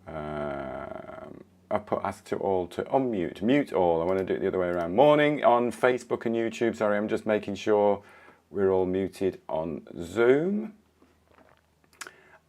I put ask to all to unmute, mute all. I want to do it the other way around. Morning on Facebook and YouTube. Sorry, I'm just making sure we're all muted on Zoom.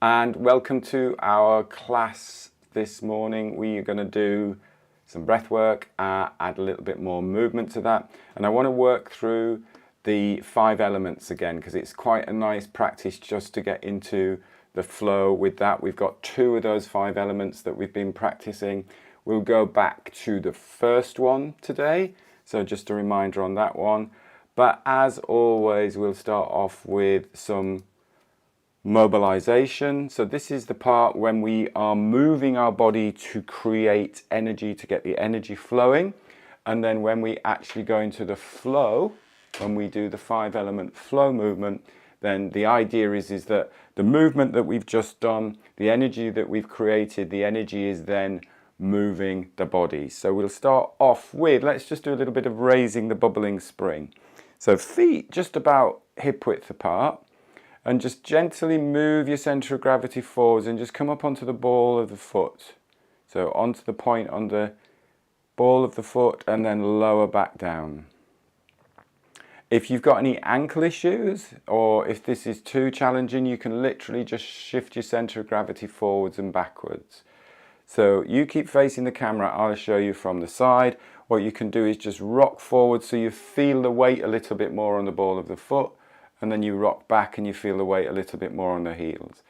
And welcome to our class this morning. We are going to do some breath work, add a little bit more movement to that. And I want to work through the 5 elements again, because it's quite a nice practice just to get into the flow with that. We've got 2 of those 5 elements that we've been practicing. We'll go back to the first one today, so just a reminder on that one. But as always, we'll start off with some mobilization. So this is the part when we are moving our body to create energy, to get the energy flowing. And then when we actually go into the flow, when we do the 5 element flow movement, then the idea is that the movement that we've just done, the energy that we've created, the energy is then moving the body. So we'll start off with, let's just do a little bit of raising the bubbling spring. So feet just about hip width apart, and just gently move your center of gravity forwards and just come up onto the ball of the foot. So onto the point on the ball of the foot and then lower back down. If you've got any ankle issues, or if this is too challenging, you can literally just shift your center of gravity forwards and backwards. So you keep facing the camera, I'll show you from the side. What you can do is just rock forward so you feel the weight a little bit more on the ball of the foot, and then you rock back and you feel the weight a little bit more on the heels.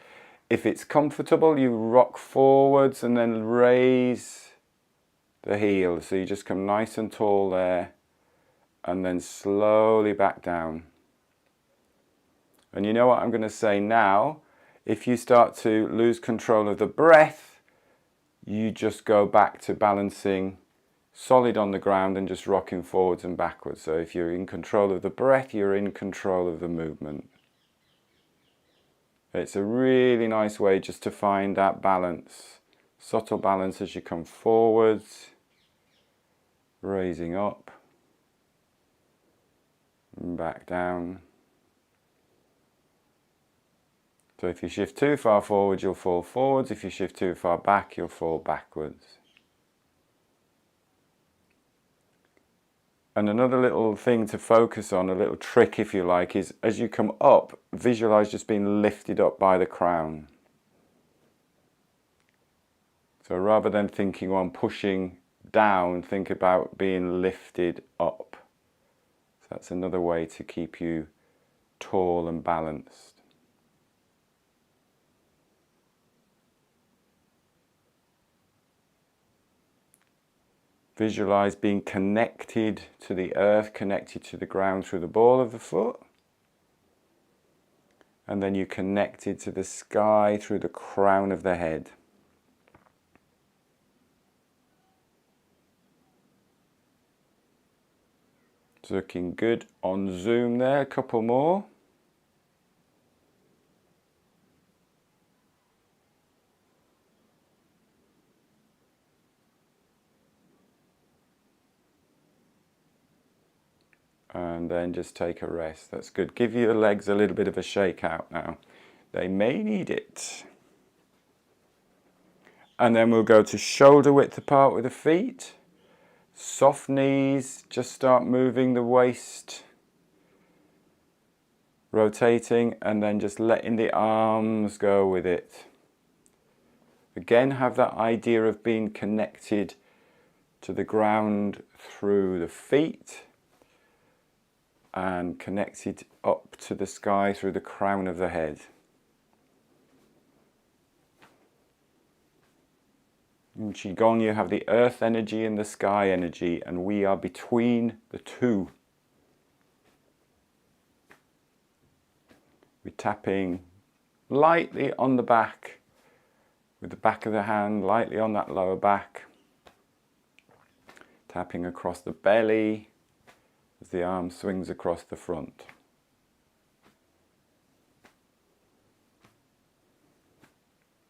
If it's comfortable, you rock forwards and then raise the heels. So you just come nice and tall there, and then slowly back down. And you know what I'm going to say now? If you start to lose control of the breath, you just go back to balancing solid on the ground and just rocking forwards and backwards. So if you're in control of the breath, you're in control of the movement. It's a really nice way just to find that balance, subtle balance as you come forwards, raising up, and back down. So if you shift too far forward, you'll fall forwards. If you shift too far back, you'll fall backwards. And another little thing to focus on, a little trick if you like, is as you come up, visualize just being lifted up by the crown. So rather than thinking on pushing down, think about being lifted up. So that's another way to keep you tall and balanced. Visualize being connected to the earth, connected to the ground through the ball of the foot. And then you're connected to the sky through the crown of the head. It's looking good on Zoom there, a couple more. And then just take a rest. That's good. Give your legs a little bit of a shake out now. They may need it. And then we'll go to shoulder width apart with the feet. Soft knees, just start moving the waist. Rotating and then just letting the arms go with it. Again, have that idea of being connected to the ground through the feet. And connected up to the sky through the crown of the head. In Qigong, you have the earth energy and the sky energy, and we are between the two. We're tapping lightly on the back, with the back of the hand lightly on that lower back. Tapping across the belly, as the arm swings across the front.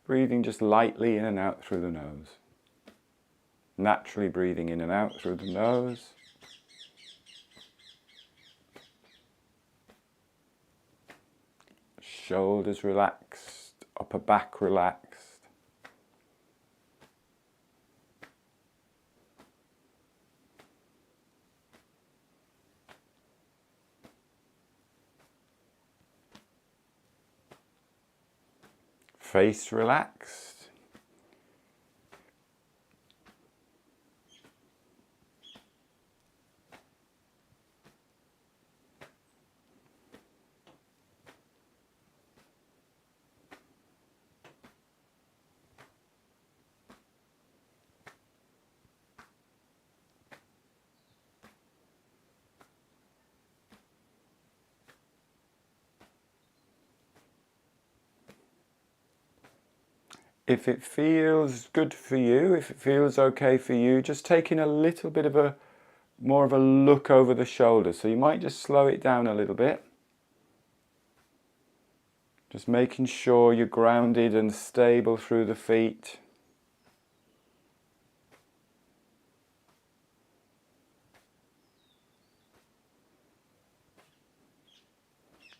Breathing just lightly in and out through the nose. Naturally breathing in and out through the nose. Shoulders relaxed, upper back relaxed. face relaxed. If it feels good for you, if it feels okay for you, just taking a little bit of a more of a look over the shoulder. So you might just slow it down a little bit. Just making sure you're grounded and stable through the feet.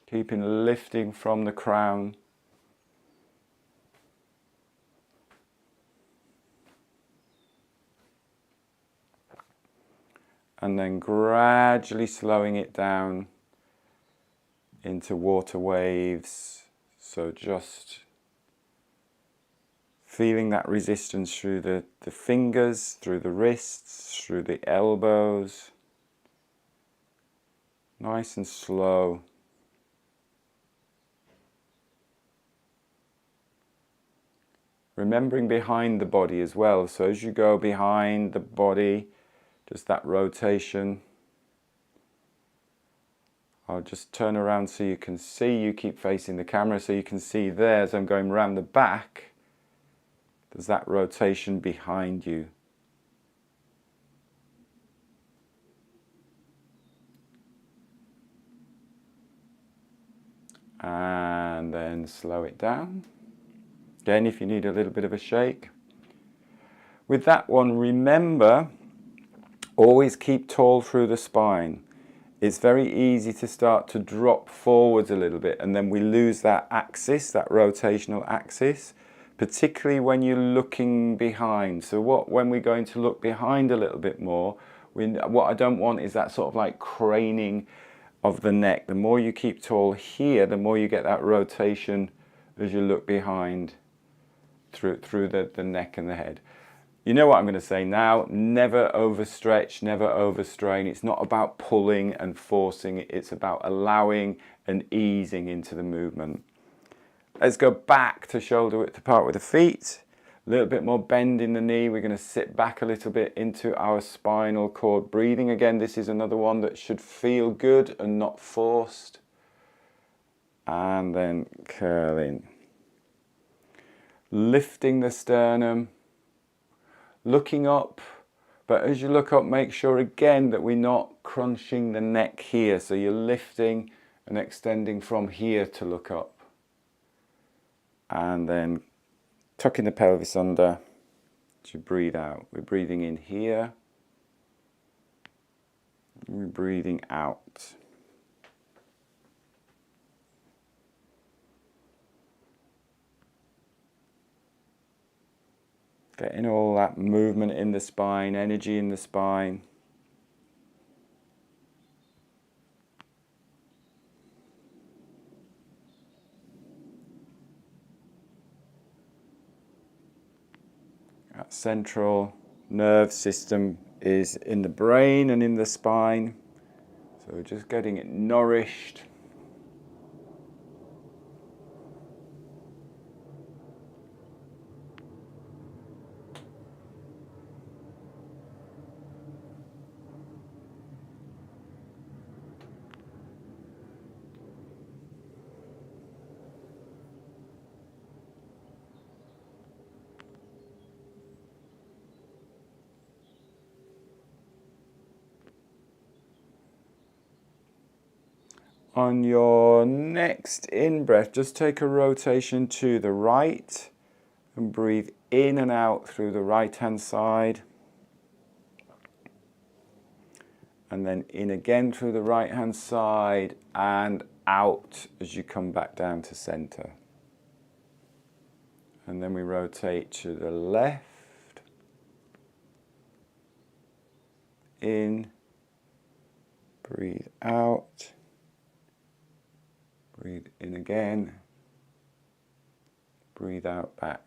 Keeping lifting from the crown. And then gradually slowing it down into water waves. So just feeling that resistance through the fingers, through the wrists, through the elbows. Nice and slow. Remembering behind the body as well. So as you go behind the body, just that rotation. I'll just turn around so you can see, you keep facing the camera so you can see there as I'm going around the back, there's that rotation behind you. And then slow it down. Again, if you need a little bit of a shake. With that one, remember, always keep tall through the spine. It's very easy to start to drop forwards a little bit and then we lose that axis, that rotational axis, particularly when you're looking behind. So when we're going to look behind a little bit more, what I don't want is that sort of like craning of the neck. The more you keep tall here, the more you get that rotation as you look behind through the neck and the head. You know what I'm going to say now, never overstretch, never overstrain. It's not about pulling and forcing, it's about allowing and easing into the movement. Let's go back to shoulder width apart with the feet. A little bit more bend in the knee. We're going to sit back a little bit into our spinal cord breathing. Again, this is another one that should feel good and not forced. And then curling. Lifting the sternum. Looking up, but as you look up, make sure again that we're not crunching the neck here. So you're lifting and extending from here to look up. And then tucking the pelvis under to breathe out. We're breathing in here. We're breathing out. Getting all that movement in the spine, energy in the spine. That central nerve system is in the brain and in the spine. So we're just getting it nourished. On your next in-breath, just take a rotation to the right and breathe in and out through the right-hand side. And then in again through the right-hand side and out as you come back down to center. And then we rotate to the left. In, breathe out. Breathe in again, Breathe out back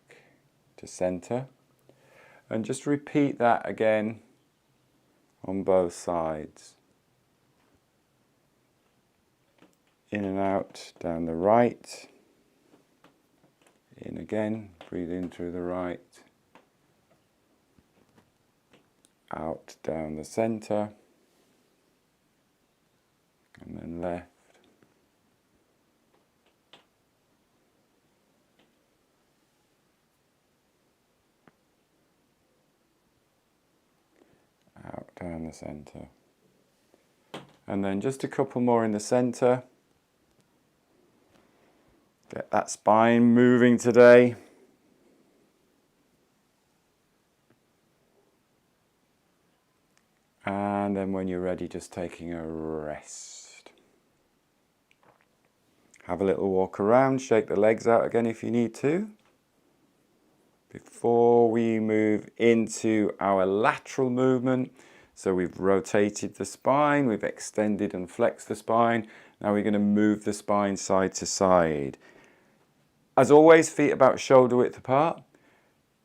to center. And just repeat that again on both sides. In and out down the right. In again, breathe in through the right. Out down the center. And then left. Out down the center. And then just a couple more in the center. Get that spine moving today. And then when you're ready, just taking a rest. Have a little walk around, shake the legs out again if you need to. Before we move into our lateral movement, so we've rotated the spine, we've extended and flexed the spine. Now we're going to move the spine side to side. As always, feet about shoulder width apart.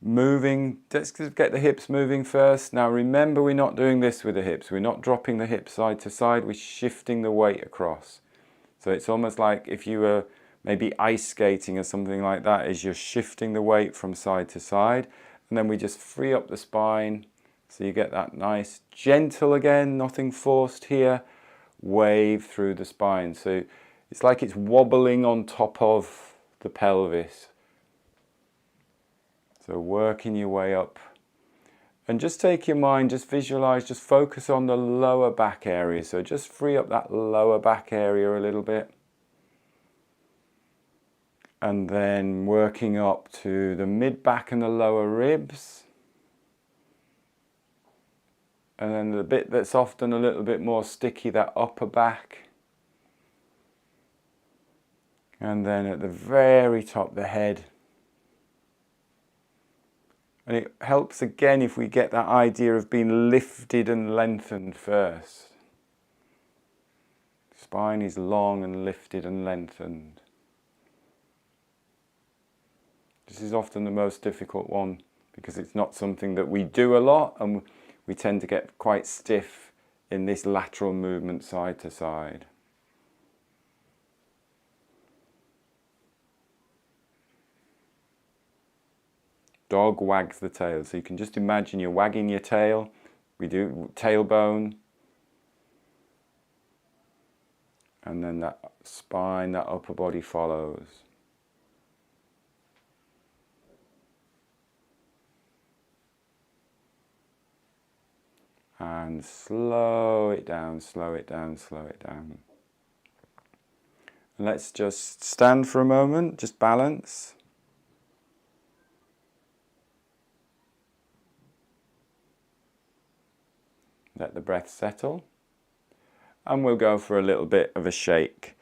Moving, let's get the hips moving first. Now remember, we're not doing this with the hips. We're not dropping the hips side to side. We're shifting the weight across. So it's almost like if you were maybe ice skating or something like that, is you're shifting the weight from side to side. And then we just free up the spine. So you get that nice, gentle again, nothing forced here, wave through the spine. So it's like it's wobbling on top of the pelvis. So working your way up. And just take your mind, just visualize, just focus on the lower back area. So just free up that lower back area a little bit. And then working up to the mid back and the lower ribs. And then the bit that's often a little bit more sticky, that upper back. And then at the very top, the head. And it helps again if we get that idea of being lifted and lengthened first. Spine is long and lifted and lengthened. This is often the most difficult one because it's not something that we do a lot, and we tend to get quite stiff in this lateral movement side to side. Dog wags the tail. So you can just imagine you're wagging your tail. We do tailbone. And then that spine, that upper body follows. And slow it down, slow it down, slow it down. And let's just stand for a moment, just balance. Let the breath settle. And we'll go for a little bit of a shake.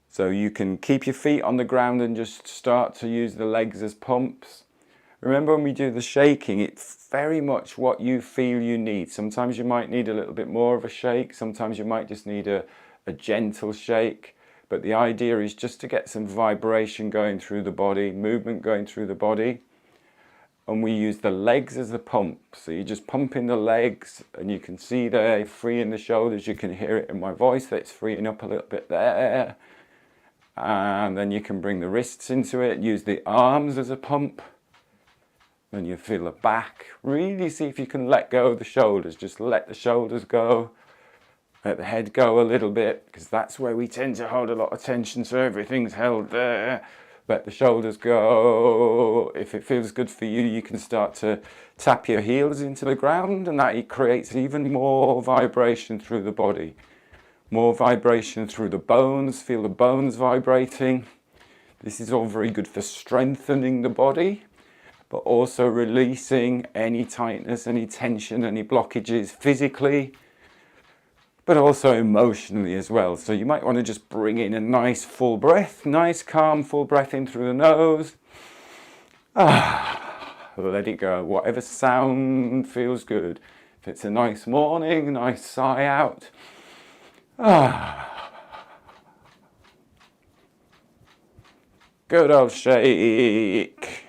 So you can keep your feet on the ground and just start to use the legs as pumps. Remember, when we do the shaking, it's very much what you feel you need. Sometimes you might need a little bit more of a shake. Sometimes you might just need a gentle shake. But the idea is just to get some vibration going through the body, movement going through the body. And we use the legs as a pump. So you're just pumping the legs, and you can see there, freeing the shoulders. You can hear it in my voice that it's freeing up a little bit there. And then you can bring the wrists into it, use the arms as a pump. Then you feel the back. Really see if you can let go of the shoulders. Just let the shoulders go. Let the head go a little bit, because that's where we tend to hold a lot of tension, so everything's held there. Let the shoulders go. If it feels good for you, you can start to tap your heels into the ground, and that creates even more vibration through the body. More vibration through the bones. Feel the bones vibrating. This is all very good for strengthening the body, but also releasing any tightness, any tension, any blockages physically, but also emotionally as well. So you might want to just bring in a nice full breath, nice calm full breath in through the nose. Let it go, whatever sound feels good. If it's a nice morning, nice sigh out. Good old shake.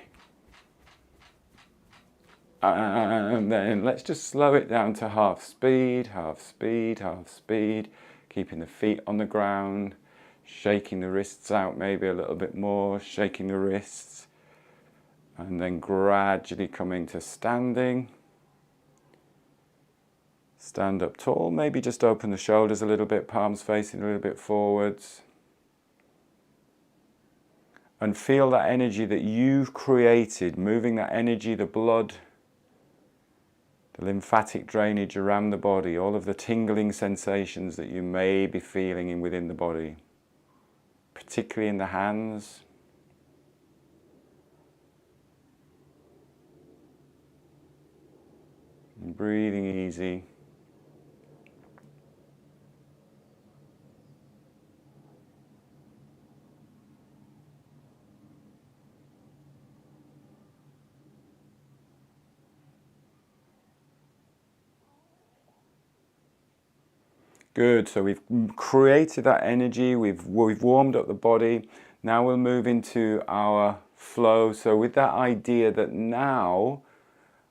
And then let's just slow it down to half speed, half speed, half speed. Keeping the feet on the ground, shaking the wrists out maybe a little bit more, shaking the wrists. And then gradually coming to standing. Stand up tall, maybe just open the shoulders a little bit, palms facing a little bit forwards. And feel that energy that you've created, moving that energy, the blood, the lymphatic drainage around the body, all of the tingling sensations that you may be feeling within the body, particularly in the hands. And breathing easy. Good, so we've created that energy, we've warmed up the body. Now we'll move into our flow. So with that idea that now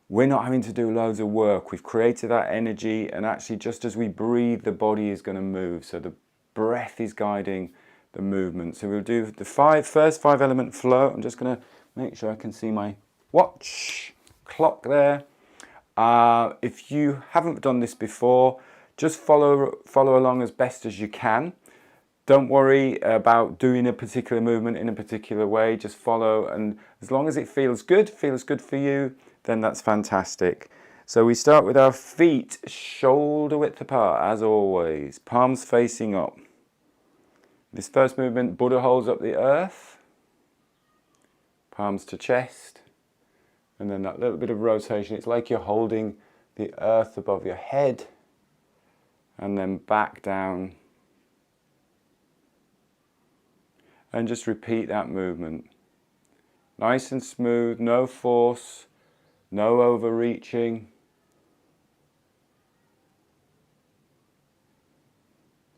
we're not having to do loads of work, we've created that energy, and actually just as we breathe, the body is going to move. So the breath is guiding the movement. So we'll do the first five element flow. I'm just going to make sure I can see my watch clock there. If you haven't done this before, just follow along as best as you can. Don't worry about doing a particular movement in a particular way. Just follow, and as long as it feels good for you, then that's fantastic. So we start with our feet shoulder width apart, as always, palms facing up. This first movement, Buddha holds up the earth, palms to chest, and then that little bit of rotation. It's like you're holding the earth above your head, and then back down. And just repeat that movement. Nice and smooth, no force, no overreaching.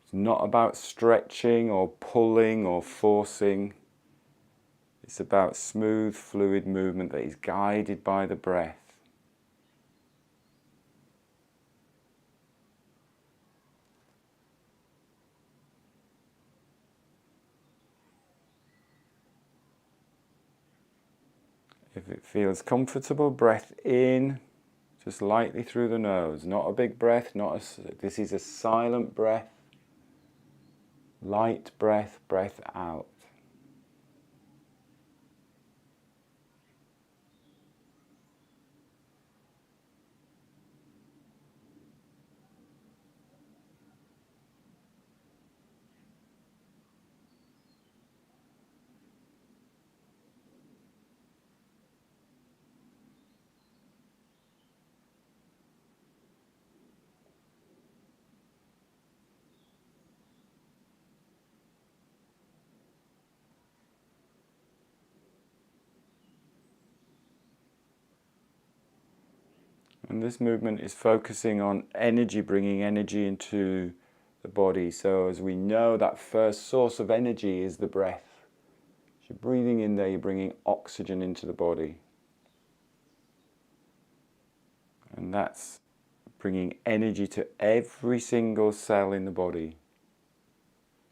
It's not about stretching or pulling or forcing. It's about smooth, fluid movement that is guided by the breath. If it feels comfortable, breath in, just lightly through the nose. Not a big breath, this is a silent breath. Light breath, breath out. And this movement is focusing on energy, bringing energy into the body. So as we know, that first source of energy is the breath. As you're breathing in there, you're bringing oxygen into the body. And that's bringing energy to every single cell in the body.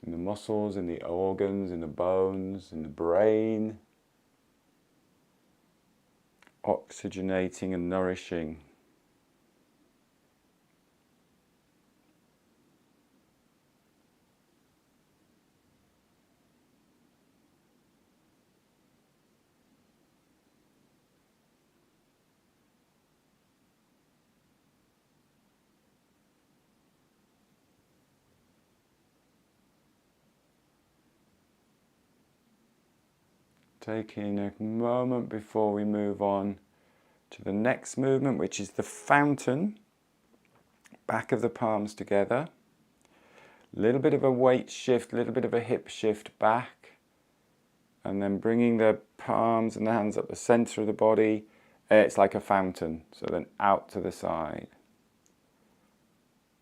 In the muscles, in the organs, in the bones, in the brain. Oxygenating and nourishing. Taking a moment before we move on to the next movement, which is the fountain. Back of the palms together. A little bit of a weight shift, a little bit of a hip shift back. And then bringing the palms and the hands up the center of the body. It's like a fountain. So then out to the side.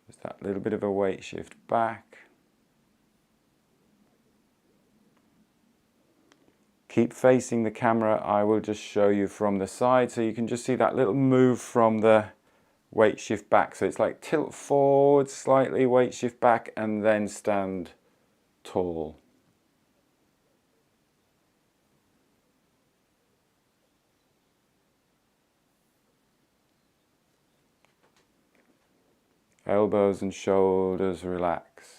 Just that little bit of a weight shift back. Keep facing the camera. I will just show you from the side so you can just see that little move from the weight shift back. So it's like tilt forward slightly, weight shift back, and then stand tall. Elbows and shoulders relaxed.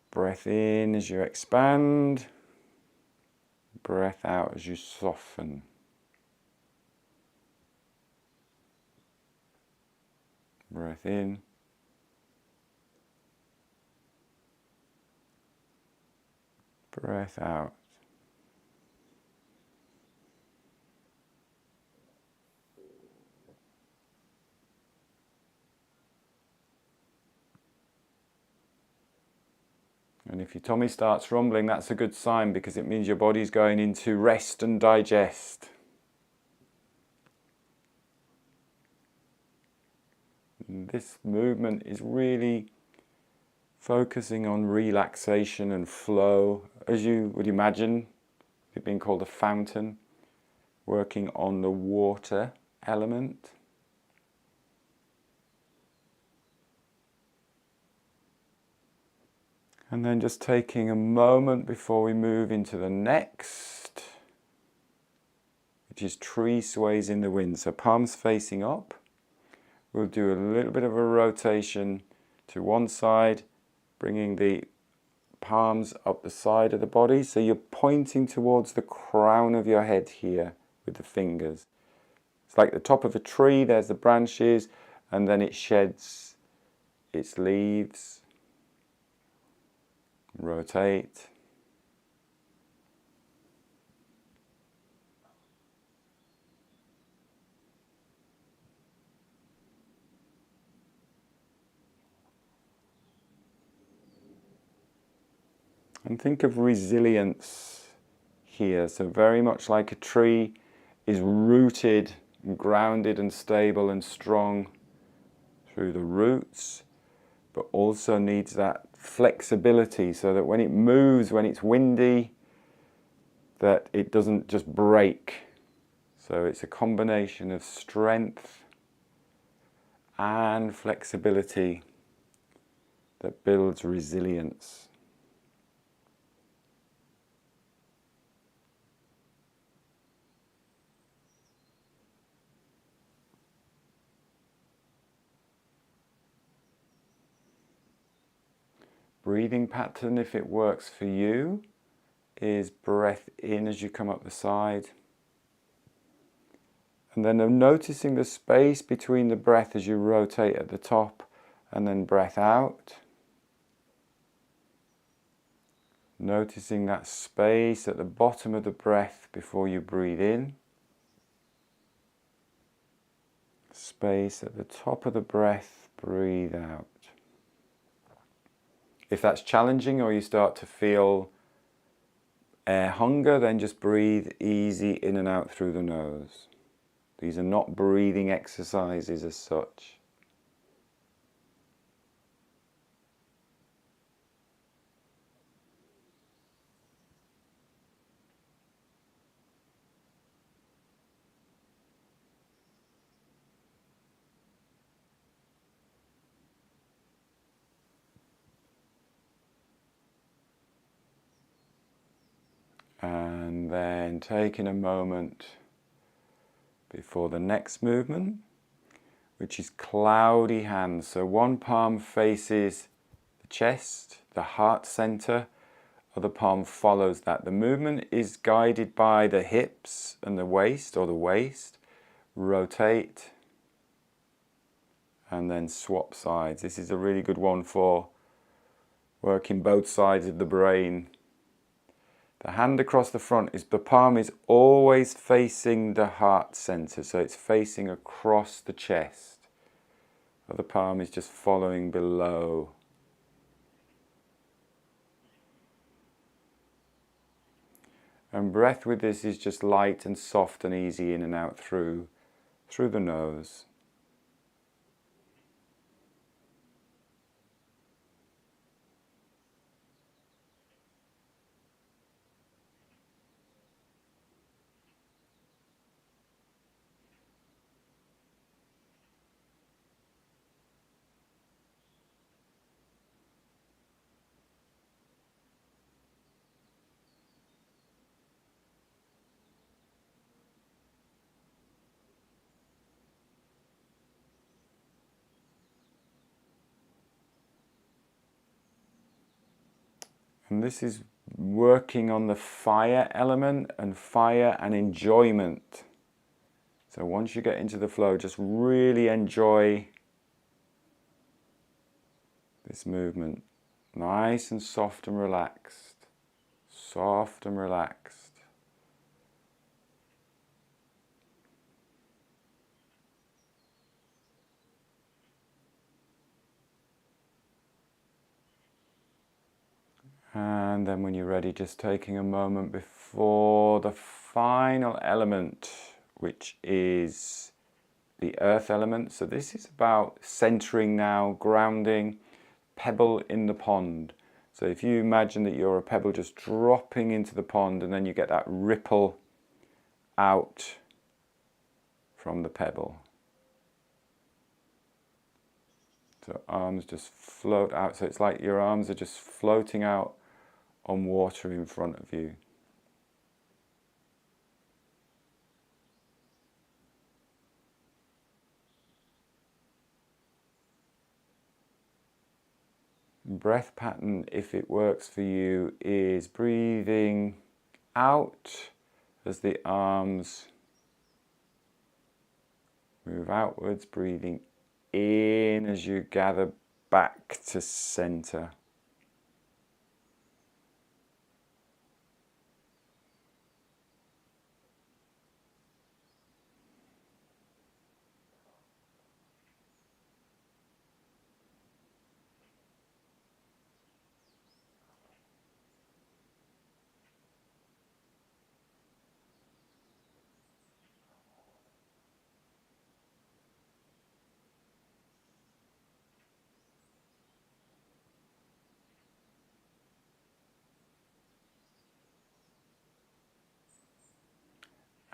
Breath in as you expand. Breath out as you soften. Breath in. Breath out. And if your tummy starts rumbling, that's a good sign because it means your body's going into rest and digest. And this movement is really focusing on relaxation and flow, as you would imagine, it being called a fountain, working on the water element. And then just taking a moment before we move into the next, which is tree sways in the wind. So palms facing up. We'll do a little bit of a rotation to one side, bringing the palms up the side of the body. So you're pointing towards the crown of your head here with the fingers. It's like the top of a tree, there's the branches, and then it sheds its leaves. Rotate. And think of resilience here. So very much like a tree is rooted, and grounded and stable and strong through the roots, but also needs that flexibility so that when it moves, when it's windy, that it doesn't just break. So it's a combination of strength and flexibility that builds resilience. Breathing pattern, if it works for you, is breath in as you come up the side. And then noticing the space between the breath as you rotate at the top, and then breath out. Noticing that space at the bottom of the breath before you breathe in. Space at the top of the breath, breathe out. If that's challenging or you start to feel air hunger, then just breathe easy in and out through the nose. These are not breathing exercises as such. And then taking a moment before the next movement, which is cloudy hands. So one palm faces the chest, the heart center, other palm follows that. The movement is guided by the hips and the waist, or the waist. Rotate and then swap sides. This is a really good one for working both sides of the brain. The hand across the front, the palm is always facing the heart center, so it's facing across the chest. The other palm is just following below. And breath with this is just light and soft and easy in and out through the nose. And this is working on the fire element and fire and enjoyment. So once you get into the flow, just really enjoy this movement. Nice and soft and relaxed. Soft and relaxed. And then when you're ready, just taking a moment before the final element, which is the earth element. So this is about centering now, grounding, pebble in the pond. So if you imagine that you're a pebble just dropping into the pond, and then you get that ripple out from the pebble. So arms just float out. So it's like your arms are just floating out on water in front of you. Breath pattern, if it works for you, is breathing out as the arms move outwards, breathing in as you gather back to center.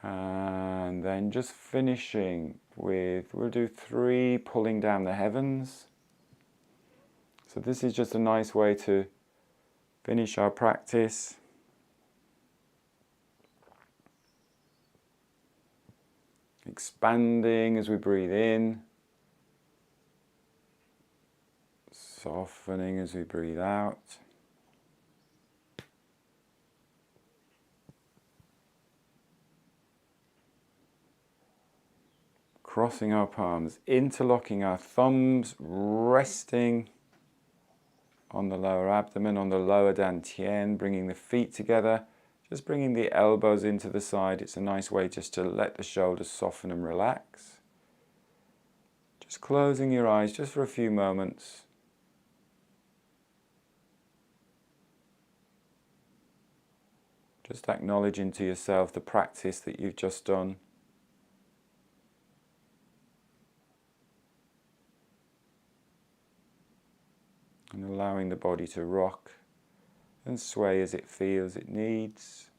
And then just finishing with, we'll do 3 pulling down the heavens. So this is just a nice way to finish our practice. Expanding as we breathe in. Softening as we breathe out. Crossing our palms, interlocking our thumbs, resting on the lower abdomen, on the lower dantian, bringing the feet together, just bringing the elbows into the side. It's a nice way just to let the shoulders soften and relax. Just closing your eyes just for a few moments. Just acknowledging to yourself the practice that you've just done. And allowing the body to rock and sway as it feels it needs.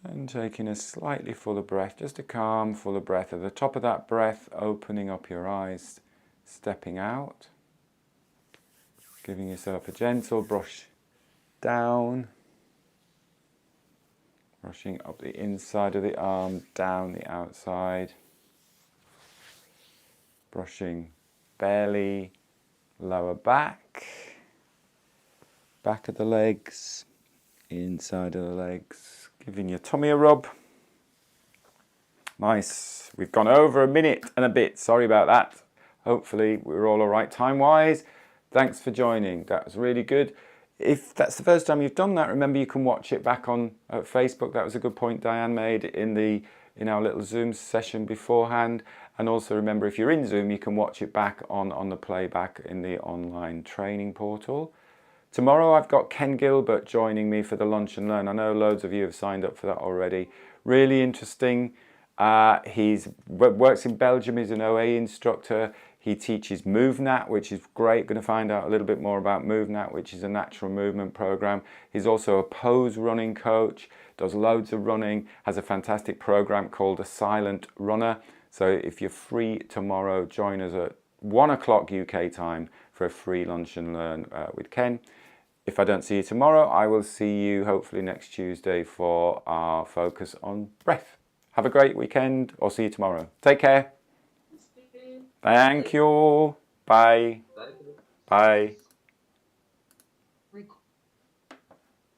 And taking a slightly fuller breath, just a calm, fuller breath. At the top of that breath, opening up your eyes, stepping out. Giving yourself a gentle brush down. Brushing up the inside of the arm, down the outside. Brushing belly, lower back. Back of the legs, inside of the legs. Giving your tummy a rub. Nice. We've gone over a minute and a bit. Sorry about that. Hopefully we're all alright time-wise. Thanks for joining. That was really good. If that's the first time you've done that, remember you can watch it back on Facebook. That was a good point Diane made in our little Zoom session beforehand. And also remember, if you're in Zoom, you can watch it back on the playback in the online training portal. Tomorrow I've got Ken Gilbert joining me for the Lunch and Learn. I know loads of you have signed up for that already. Really interesting. He works in Belgium. He's an OA instructor. He teaches MoveNat, which is great. Going to find out a little bit more about MoveNat, which is a natural movement program. He's also a pose running coach, does loads of running, has a fantastic program called A Silent Runner. So if you're free tomorrow, join us at 1 o'clock UK time for a free Lunch and Learn with Ken. if I don't see you tomorrow, I will see you hopefully next Tuesday for our focus on breath. Have a great weekend, or see you tomorrow. Take care. Thank you. Bye. Bye.